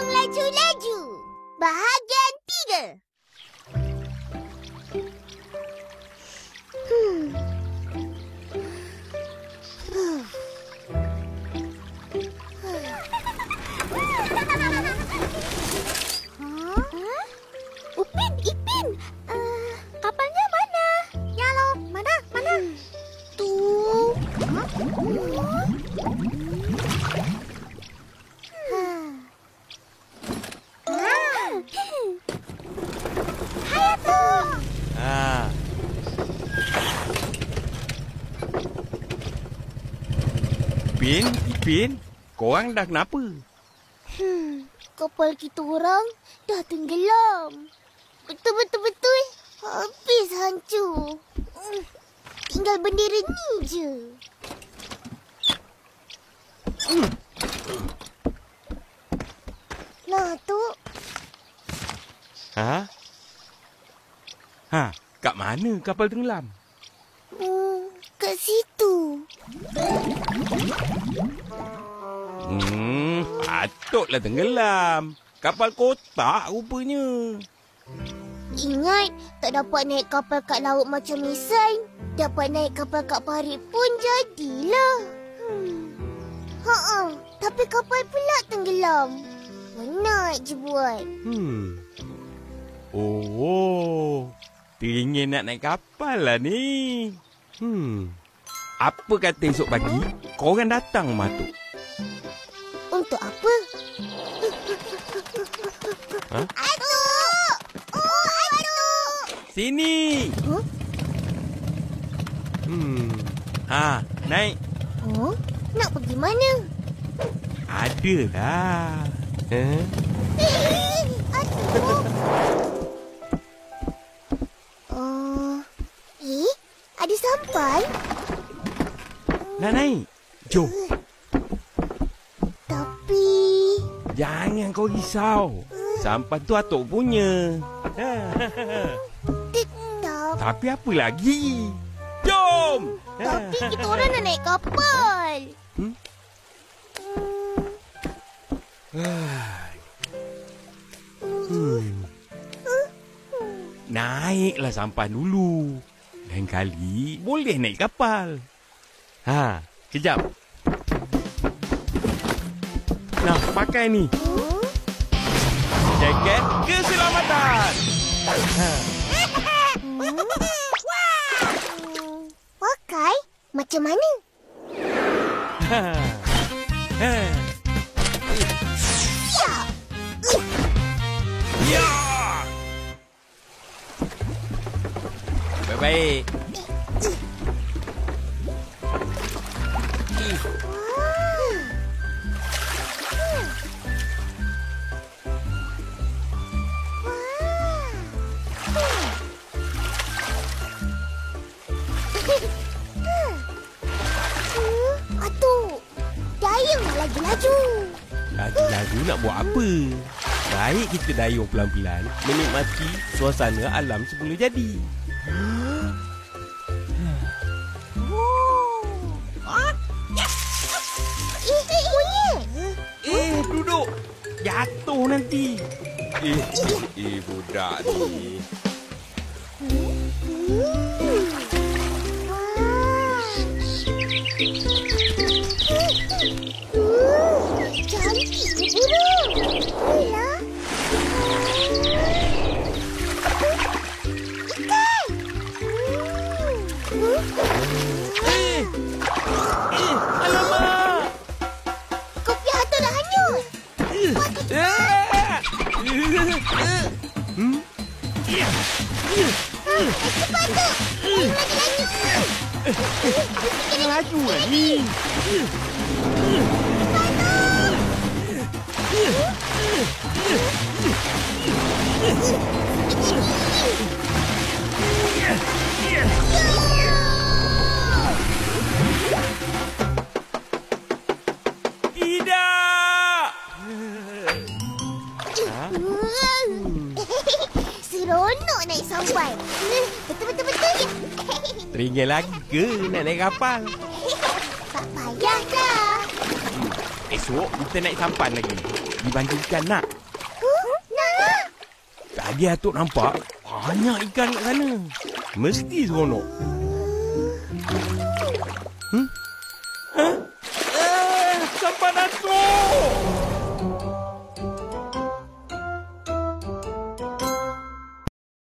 yang laju-laju. Bahagian 3. Upin, Ipin. Kapalnya mana? Nyalo, mana? Tuh. Ipin, korang dah kenapa? Kapal kita orang dah tenggelam. Betul. Habis hancur. Tinggal bendera ni je. Nah, tu. Kat mana kapal tenggelam? Kat situ. Patutlah tenggelam. Kapal kotak rupanya. Ingat, tak dapat naik kapal kat laut macam Misan. Dapat naik kapal kat parit pun jadilah. Tapi kapal pula tenggelam. Penat je buat. Teringin nak naik kapal lah ni. Apa kata esok pagi korang datang Matuk? Untuk apa? Atuk! Atuk! Sini! Naik. Nak pergi mana? Adalah. Atuk! Ada sampan? Nak naik? Jom. Tapi... Jangan kau risau. Sampan tu Atuk punya. Tapi apa lagi? Jom! Tapi kita orang nak naik kapal. Naiklah sampan dulu. Lain kali boleh naik kapal. Kejap. Nah, pakai ni. Jaket keselamatan. Pakai? Macam mana? Ya. Baik. Atuk, dayung lagi laju. Laju nak buat apa? Baik kita dayung pelan-pelan menikmati suasana alam sebelum jadi. Duduk. Jatuh nanti. Budak ni. Cantik ke burung? Alah. Ikan. Alamak. Kopi hantu dah hanyut. Cepat tu. Lagi Laju lah ni. Tidak. Seronok naik sampan. Betul. Teringin lagi ke nak naik kapal? Tak payah dah. Esok kita naik sampan lagi. dibanding ikan nak. Nak. Tadi Atuk nampak banyak ikan kat sana. Mesti seronok.